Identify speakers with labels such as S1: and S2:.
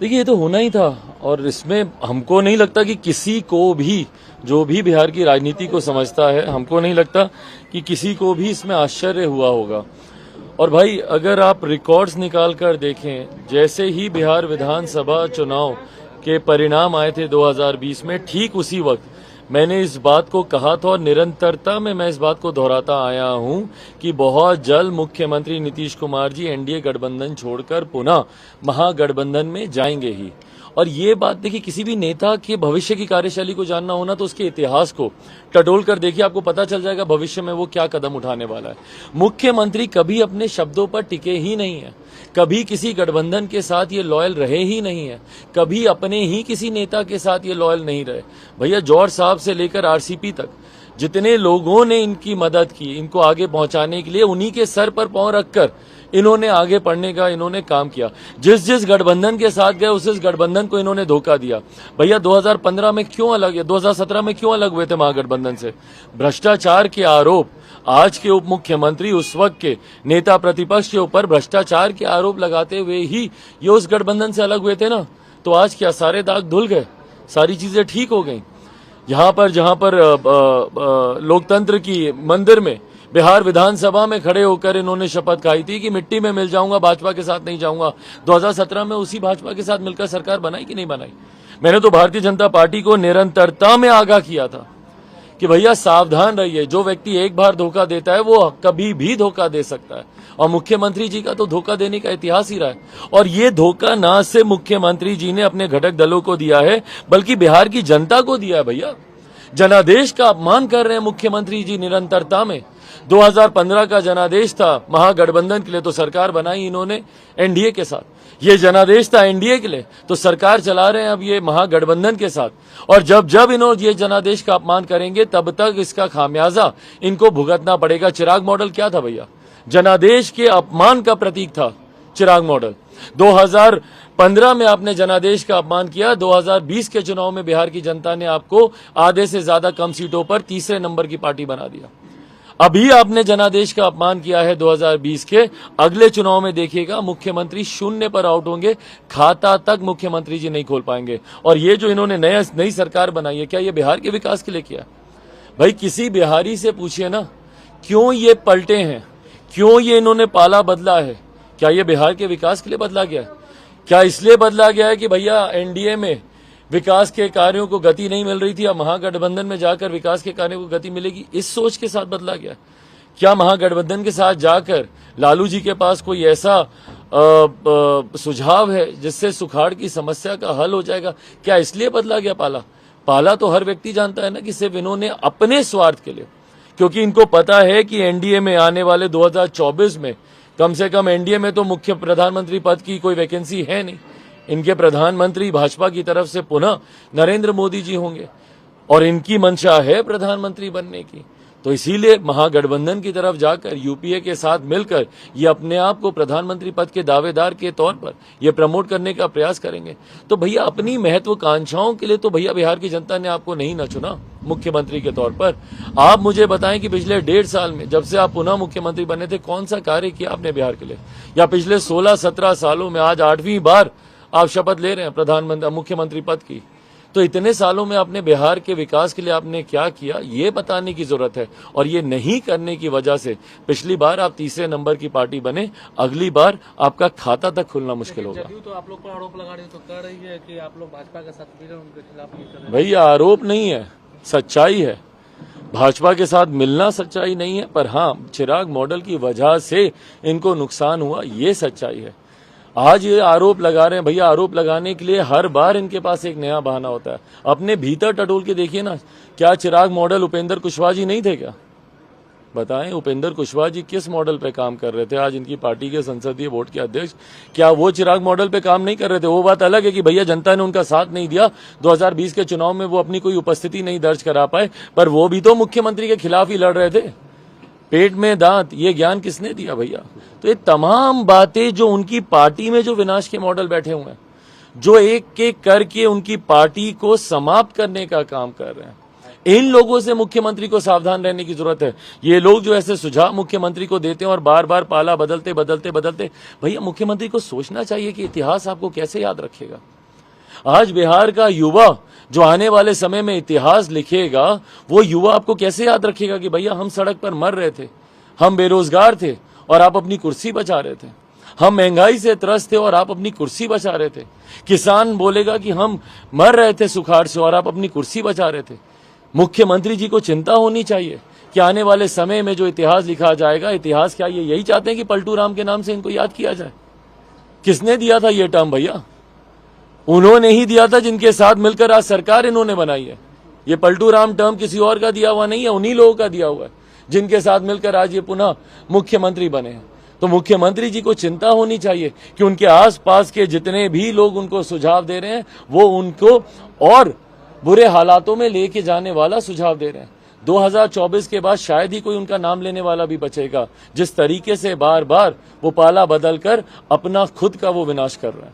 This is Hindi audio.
S1: देखिए ये तो होना ही था और इसमें हमको नहीं लगता कि किसी को भी, जो भी बिहार की राजनीति को समझता है, हमको नहीं लगता कि किसी को भी इसमें आश्चर्य हुआ होगा। और भाई अगर आप रिकॉर्ड्स निकाल कर देखें, जैसे ही बिहार विधानसभा चुनाव के परिणाम आए थे 2020 में, ठीक उसी वक्त मैंने इस बात को कहा था और निरंतरता में मैं इस बात को दोहराता आया हूं कि बहुत जल्द मुख्यमंत्री नीतीश कुमार जी एनडीए गठबंधन छोड़कर पुनः महागठबंधन में जाएंगे ही। और ये बात देखिए, किसी भी नेता के भविष्य की कार्यशैली को जानना होना तो उसके इतिहास को टटोल कर देखिए, आपको पता चल जाएगा भविष्य में वो क्या कदम उठाने वाला है। मुख्यमंत्री कभी अपने शब्दों पर टिके ही नहीं है, कभी किसी गठबंधन के साथ ये लॉयल रहे ही नहीं है, कभी अपने ही किसी नेता के साथ ये लॉयल नहीं रहे। भैया जॉर्ज साहब से लेकर आरसीपी तक जितने लोगों ने इनकी मदद की, इनको आगे पहुंचाने के लिए, उन्हीं के सर पर पांव रखकर इन्होंने आगे बढ़ने का इन्होंने काम किया। जिस जिस गठबंधन के साथ गए उस गठबंधन को इन्होंने धोखा दिया। भैया 2015 में क्यों अलग है, 2017 में क्यों अलग हुए थे महागठबंधन से? भ्रष्टाचार के आरोप, आज के उप मुख्यमंत्री उस वक्त के नेता प्रतिपक्ष के ऊपर भ्रष्टाचार के आरोप लगाते हुए ही ये उस गठबंधन से अलग हुए थे ना। तो आज क्या सारे दाग धुल गए, सारी चीजें ठीक हो गई। जहां पर लोकतंत्र की मंदिर में बिहार विधानसभा में खड़े होकर इन्होंने शपथ खाई थी कि मिट्टी में मिल जाऊंगा, भाजपा के साथ नहीं जाऊंगा। 2017 में उसी भाजपा के साथ मिलकर सरकार बनाई कि नहीं बनाई? मैंने तो भारतीय जनता पार्टी को निरंतरता में आगाह किया था कि भैया सावधान रहिए, जो व्यक्ति एक बार धोखा देता है वो कभी भी धोखा दे सकता है। और मुख्यमंत्री जी का तो धोखा देने का इतिहास ही रहा है। और ये धोखा ना सिर्फ मुख्यमंत्री जी ने अपने घटक दलों को दिया है, बल्कि बिहार की जनता को दिया है। भैया जनादेश का अपमान कर रहे हैं मुख्यमंत्री जी निरंतरता में। 2015 का जनादेश था महागठबंधन के लिए, तो सरकार बनाई इन्होंने एनडीए के साथ। ये जनादेश था एनडीए के लिए, तो सरकार चला रहे हैं अब ये महागठबंधन के साथ। और जब जब इन्होंने ये जनादेश का अपमान करेंगे तब तक इसका खामियाजा इनको भुगतना पड़ेगा। चिराग मॉडल क्या था भैया? जनादेश के अपमान का प्रतीक था चिराग मॉडल। 2015 में आपने जनादेश का अपमान किया, 2020 के चुनाव में बिहार की जनता ने आपको आधे से ज्यादा कम सीटों पर तीसरे नंबर की पार्टी बना दिया। अभी आपने जनादेश का अपमान किया है 2020 के, अगले चुनाव में देखिएगा मुख्यमंत्री शून्य पर आउट होंगे, खाता तक मुख्यमंत्री जी नहीं खोल पाएंगे। और ये जो इन्होंने नई सरकार बनाई है, क्या ये बिहार के विकास के लिए किया? भाई किसी बिहारी से पूछिए ना, क्यों ये पलटे हैं, क्यों ये इन्होंने पाला बदला है? क्या ये बिहार के विकास के लिए बदला गया है? क्या इसलिए बदला गया है कि भैया एनडीए में विकास के कार्यों को गति नहीं मिल रही थी, अब महागठबंधन में जाकर विकास के कार्यों को गति मिलेगी, इस सोच के साथ बदला गया? क्या महागठबंधन के साथ जाकर लालू जी के पास कोई ऐसा सुझाव है जिससे सुखाड़ की समस्या का हल हो जाएगा? क्या इसलिए बदला गया पाला तो हर व्यक्ति जानता है ना कि सिर्फ इन्होंने अपने स्वार्थ के लिए, क्योंकि इनको पता है कि एनडीए में आने वाले 2024 में कम से कम एनडीए में तो मुख्य प्रधानमंत्री पद की कोई वैकेंसी है नहीं। इनके प्रधानमंत्री भाजपा की तरफ से पुनः नरेंद्र मोदी जी होंगे और इनकी मंशा है प्रधानमंत्री बनने की। तो इसीलिए महागठबंधन की तरफ जाकर यूपीए के साथ मिलकर ये अपने आप को प्रधानमंत्री पद के दावेदार के तौर पर ये प्रमोट करने का प्रयास करेंगे। तो भैया अपनी महत्वाकांक्षाओं के लिए तो भैया बिहार की जनता ने आपको नहीं ना चुना मुख्यमंत्री के तौर पर। आप मुझे बताएं कि पिछले 1.5 साल में जब से आप पुनः मुख्यमंत्री बने थे, कौन सा कार्य किया आपने बिहार के लिए? या पिछले 16-17 सालों में आज 8वीं बार आप शपथ ले रहे हैं मुख्यमंत्री पद की, तो इतने सालों में आपने बिहार के विकास के लिए आपने क्या किया ये बताने की जरूरत है। और ये नहीं करने की वजह से पिछली बार आप तीसरे नंबर की पार्टी बने, अगली बार आपका खाता तक खुलना मुश्किल होगा।
S2: तो आप लोग पर आरोप लगा रहे तो कह रही है कि आप लोग भाजपा के साथ मिले, उनके खिलाफ ये कर रहे हैं।
S1: भैया आरोप नहीं है, सच्चाई है। भाजपा के साथ मिलना सच्चाई नहीं है, पर हाँ चिराग मॉडल की वजह से इनको नुकसान हुआ, ये सच्चाई है। आज ये आरोप लगा रहे हैं, भैया आरोप लगाने के लिए हर बार इनके पास एक नया बहाना होता है। अपने भीतर टटोल के देखिए ना, क्या चिराग मॉडल उपेंद्र कुशवाहा जी नहीं थे क्या? बताएं, उपेंद्र कुशवाहा जी किस मॉडल पे काम कर रहे थे? आज इनकी पार्टी के संसदीय बोर्ड के अध्यक्ष, क्या वो चिराग मॉडल पे काम नहीं कर रहे थे? वो बात अलग है कि भैया जनता ने उनका साथ नहीं दिया, 2020 के चुनाव में वो अपनी कोई उपस्थिति नहीं दर्ज करा पाए, पर वो भी तो मुख्यमंत्री के खिलाफ ही लड़ रहे थे। पेट में दांत, ये ज्ञान किसने दिया भैया? तो ये तमाम बातें जो उनकी पार्टी में जो विनाश के मॉडल बैठे हुए हैं, जो एक एक करके उनकी पार्टी को समाप्त करने का काम कर रहे हैं, इन लोगों से मुख्यमंत्री को सावधान रहने की जरूरत है। ये लोग जो ऐसे सुझाव मुख्यमंत्री को देते हैं और बार बार पाला बदलते बदलते बदलते, भैया मुख्यमंत्री को सोचना चाहिए कि इतिहास आपको कैसे याद रखेगा। आज बिहार का युवा जो आने वाले समय में इतिहास लिखेगा, वो युवा आपको कैसे याद रखेगा कि भैया हम सड़क पर मर रहे थे, हम बेरोजगार थे और आप अपनी कुर्सी बचा रहे थे, हम महंगाई से त्रस्त थे और आप अपनी कुर्सी बचा रहे थे। किसान बोलेगा कि हम मर रहे थे सुखाड़ से और आप अपनी कुर्सी बचा रहे थे। मुख्यमंत्री जी को चिंता होनी चाहिए कि आने वाले समय में जो इतिहास लिखा जाएगा, इतिहास क्या ये यही चाहते हैं कि पलटू राम के नाम से इनको याद किया जाए? किसने दिया था ये टर्म भैया? उन्होंने ही दिया था जिनके साथ मिलकर आज सरकार इन्होंने बनाई है। ये पलटू राम टर्म किसी और का दिया हुआ नहीं है, उन्हीं लोगों का दिया हुआ है जिनके साथ मिलकर आज ये पुनः मुख्यमंत्री बने हैं। तो मुख्यमंत्री जी को चिंता होनी चाहिए कि उनके आसपास के जितने भी लोग उनको सुझाव दे रहे हैं, वो उनको और बुरे हालातों में लेके जाने वाला सुझाव दे रहे हैं। 2024 के बाद शायद ही कोई उनका नाम लेने वाला भी बचेगा, जिस तरीके से बार बार वो पाला बदल कर अपना खुद का वो विनाश कर रहे हैं।